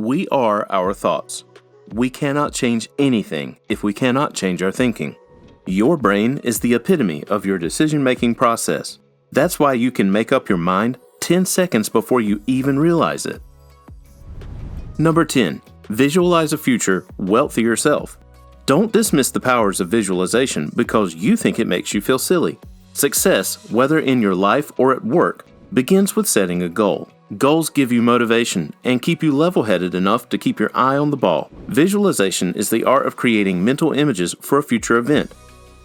We are our thoughts. We cannot change anything if we cannot change our thinking. Your brain is the epitome of your decision-making process. That's why you can make up your mind 10 seconds before you even realize it. Number 10. Visualize a future wealthier self. Don't dismiss the powers of visualization because you think it makes you feel silly. Success, whether in your life or at work, begins with setting a goal. Goals give you motivation and keep you level-headed enough to keep your eye on the ball. Visualization is the art of creating mental images for a future event.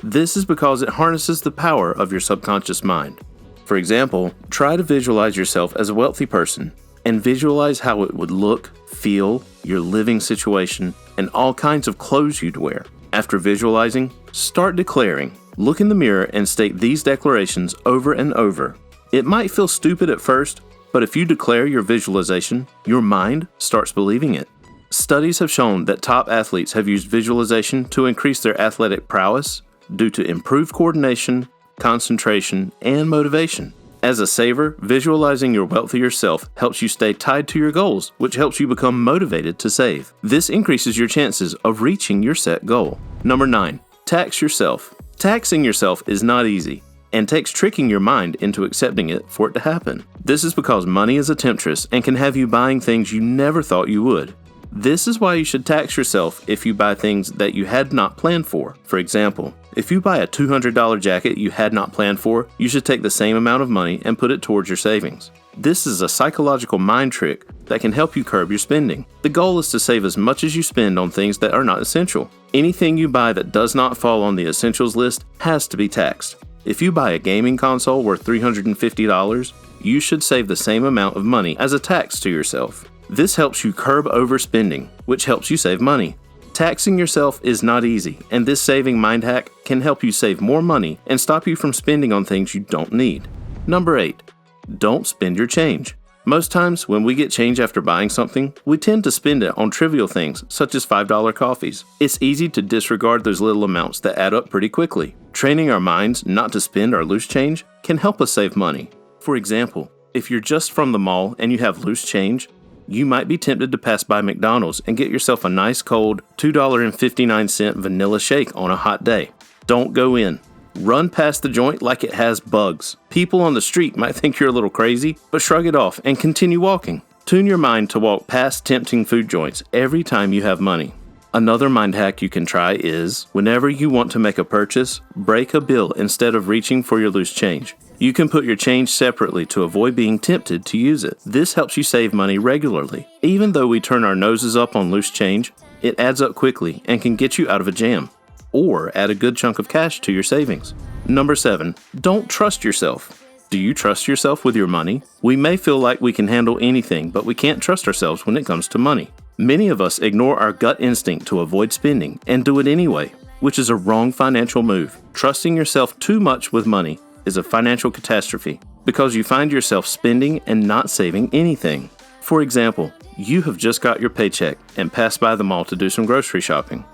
This is because it harnesses the power of your subconscious mind. For example, try to visualize yourself as a wealthy person and visualize how it would look, feel, your living situation, and all kinds of clothes you'd wear. After visualizing, start declaring. Look in the mirror and state these declarations over and over. It might feel stupid at first, but if you declare your visualization, your mind starts believing it. Studies have shown that top athletes have used visualization to increase their athletic prowess due to improved coordination, concentration, and motivation. As a saver, visualizing your wealthier self helps you stay tied to your goals, which helps you become motivated to save. This increases your chances of reaching your set goal. Number 9. Tax yourself. Taxing yourself is not easy and takes tricking your mind into accepting it for it to happen. This is because money is a temptress and can have you buying things you never thought you would. This is why you should tax yourself if you buy things that you had not planned for. For example, if you buy a $200 jacket you had not planned for, you should take the same amount of money and put it towards your savings. This is a psychological mind trick that can help you curb your spending. The goal is to save as much as you spend on things that are not essential. Anything you buy that does not fall on the essentials list has to be taxed. If you buy a gaming console worth $350, you should save the same amount of money as a tax to yourself. This helps you curb overspending, which helps you save money. Taxing yourself is not easy, and this saving mind hack can help you save more money and stop you from spending on things you don't need. Number 8. Don't spend your change. Most times when we get change after buying something, we tend to spend it on trivial things such as $5 coffees. It's easy to disregard those little amounts that add up pretty quickly. Training our minds not to spend our loose change can help us save money. For example, if you're just from the mall and you have loose change, you might be tempted to pass by McDonald's and get yourself a nice cold $2.59 vanilla shake on a hot day. Don't go in. Run past the joint like it has bugs. People on the street might think you're a little crazy, but shrug it off and continue walking. Tune your mind to walk past tempting food joints every time you have money. Another mind hack you can try is, whenever you want to make a purchase, break a bill instead of reaching for your loose change. You can put your change separately to avoid being tempted to use it. This helps you save money regularly. Even though we turn our noses up on loose change, it adds up quickly and can get you out of a jam, or add a good chunk of cash to your savings. Number 7. Don't trust yourself. Do you trust yourself with your money? We may feel like we can handle anything, but we can't trust ourselves when it comes to money. Many of us ignore our gut instinct to avoid spending and do it anyway, which is a wrong financial move. Trusting yourself too much with money is a financial catastrophe because you find yourself spending and not saving anything. For example, you have just got your paycheck and passed by the mall to do some grocery shopping.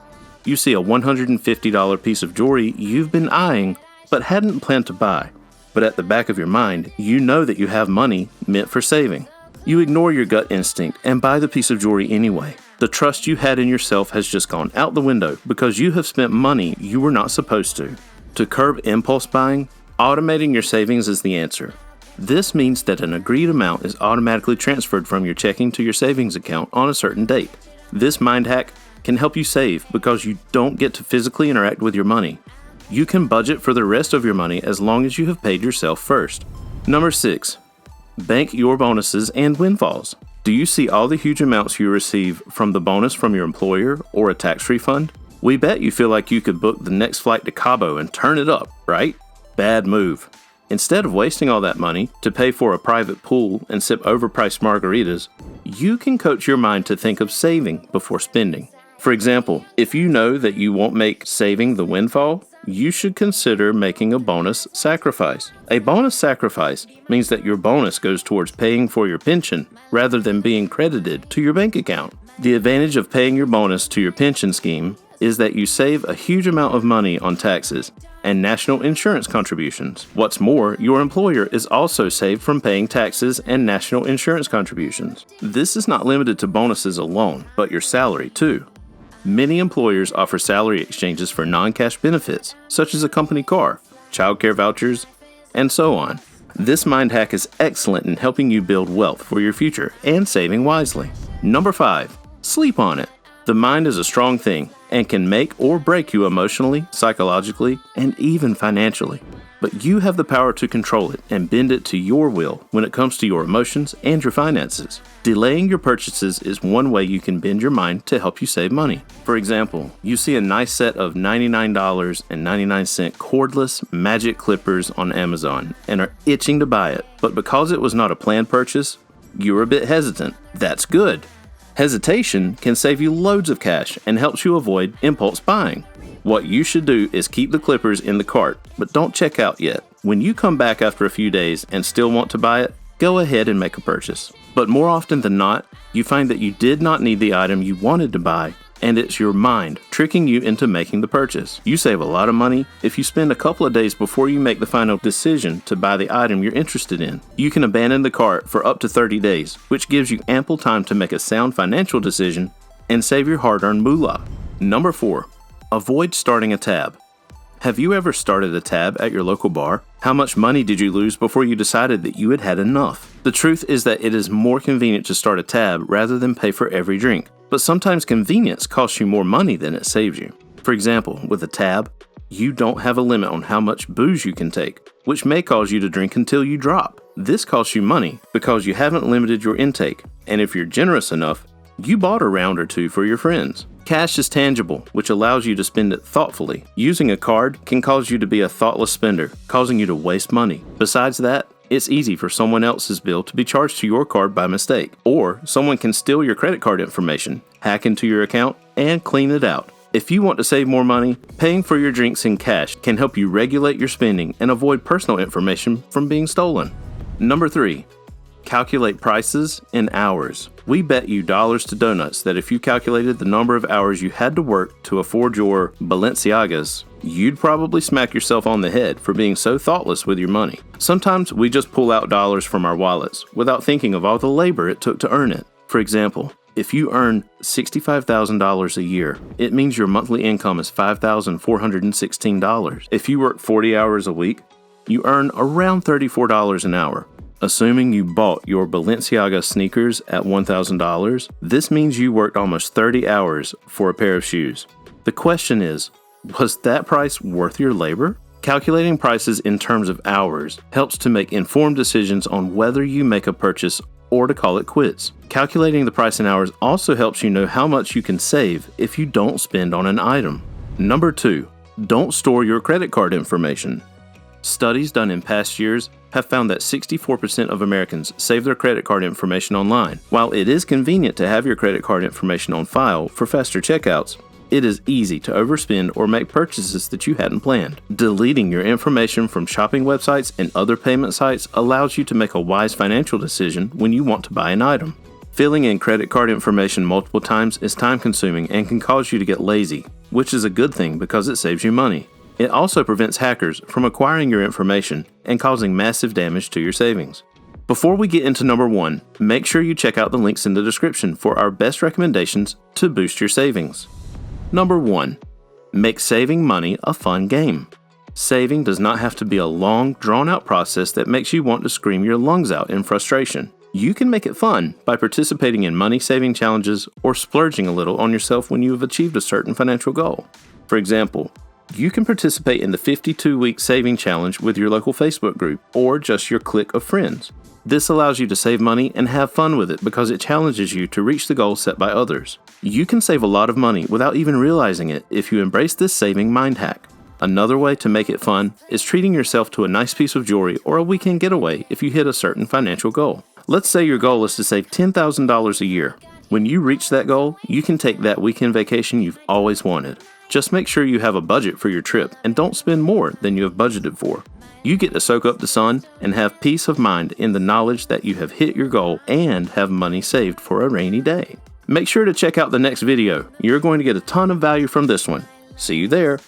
You see a $150 piece of jewelry you've been eyeing but hadn't planned to buy. But at the back of your mind, you know that you have money meant for saving. You ignore your gut instinct and buy the piece of jewelry anyway. The trust you had in yourself has just gone out the window because you have spent money you were not supposed to. To curb impulse buying, automating your savings is the answer. This means that an agreed amount is automatically transferred from your checking to your savings account on a certain date. This mind hack can help you save because you don't get to physically interact with your money. You can budget for the rest of your money as long as you have paid yourself first. Number 6. Bank your bonuses and windfalls. Do you see all the huge amounts you receive from the bonus from your employer or a tax refund? We bet you feel like you could book the next flight to Cabo and turn it up, right? Bad move. Instead of wasting all that money to pay for a private pool and sip overpriced margaritas, you can coach your mind to think of saving before spending. For example, if you know that you won't make saving the windfall, you should consider making a bonus sacrifice. A bonus sacrifice means that your bonus goes towards paying for your pension rather than being credited to your bank account. The advantage of paying your bonus to your pension scheme is that you save a huge amount of money on taxes and national insurance contributions. What's more, your employer is also saved from paying taxes and national insurance contributions. This is not limited to bonuses alone, but your salary too. Many employers offer salary exchanges for non-cash benefits, such as a company car, childcare vouchers, and so on. This mind hack is excellent in helping you build wealth for your future and saving wisely. Number 5, sleep on it. The mind is a strong thing and can make or break you emotionally, psychologically, and even financially. But you have the power to control it and bend it to your will when it comes to your emotions and your finances. Delaying your purchases is one way you can bend your mind to help you save money. For example, you see a nice set of $99.99 cordless magic clippers on Amazon and are itching to buy it. But because it was not a planned purchase, you're a bit hesitant. That's good. Hesitation can save you loads of cash and helps you avoid impulse buying. What you should do is keep the clippers in the cart, but don't check out yet. When you come back after a few days and still want to buy it, go ahead and make a purchase. But more often than not, you find that you did not need the item you wanted to buy, and it's your mind tricking you into making the purchase. You save a lot of money if you spend a couple of days before you make the final decision to buy the item you're interested in. You can abandon the cart for up to 30 days, which gives you ample time to make a sound financial decision and save your hard-earned moolah. Number 4, avoid starting a tab. Have you ever started a tab at your local bar? How much money did you lose before you decided that you had had enough? The truth is that it is more convenient to start a tab rather than pay for every drink. But sometimes convenience costs you more money than it saves you. For example, with a tab, you don't have a limit on how much booze you can take, which may cause you to drink until you drop. This costs you money because you haven't limited your intake, and if you're generous enough, you bought a round or two for your friends. Cash is tangible, which allows you to spend it thoughtfully. Using a card can cause you to be a thoughtless spender, causing you to waste money. Besides that, it's easy for someone else's bill to be charged to your card by mistake, or someone can steal your credit card information, hack into your account, and clean it out. If you want to save more money, paying for your drinks in cash can help you regulate your spending and avoid personal information from being stolen. Number 3, calculate prices in hours. We bet you dollars to donuts that if you calculated the number of hours you had to work to afford your Balenciagas, you'd probably smack yourself on the head for being so thoughtless with your money. Sometimes we just pull out dollars from our wallets without thinking of all the labor it took to earn it. For example, if you earn $65,000 a year, it means your monthly income is $5,416. If you work 40 hours a week, you earn around $34 an hour. Assuming you bought your Balenciaga sneakers at $1,000, this means you worked almost 30 hours for a pair of shoes. The question is, was that price worth your labor? Calculating prices in terms of hours helps to make informed decisions on whether you make a purchase or to call it quits. Calculating the price in hours also helps you know how much you can save if you don't spend on an item. Number 2, don't store your credit card information. Studies done in past years have found that 64% of Americans save their credit card information online. While it is convenient to have your credit card information on file for faster checkouts, it is easy to overspend or make purchases that you hadn't planned. Deleting your information from shopping websites and other payment sites allows you to make a wise financial decision when you want to buy an item. Filling in credit card information multiple times is time-consuming and can cause you to get lazy, which is a good thing because it saves you money. It also prevents hackers from acquiring your information and causing massive damage to your savings. Before we get into number 1, make sure you check out the links in the description for our best recommendations to boost your savings. Number 1, make saving money a fun game. Saving does not have to be a long, drawn-out process that makes you want to scream your lungs out in frustration. You can make it fun by participating in money-saving challenges or splurging a little on yourself when you have achieved a certain financial goal. For example, you can participate in the 52-week saving challenge with your local Facebook group or just your clique of friends. This allows you to save money and have fun with it because it challenges you to reach the goal set by others. You can save a lot of money without even realizing it if you embrace this saving mind hack. Another way to make it fun is treating yourself to a nice piece of jewelry or a weekend getaway if you hit a certain financial goal. Let's say your goal is to save $10,000 a year. When you reach that goal, you can take that weekend vacation you've always wanted. Just make sure you have a budget for your trip and don't spend more than you have budgeted for. You get to soak up the sun and have peace of mind in the knowledge that you have hit your goal and have money saved for a rainy day. Make sure to check out the next video. You're going to get a ton of value from this one. See you there.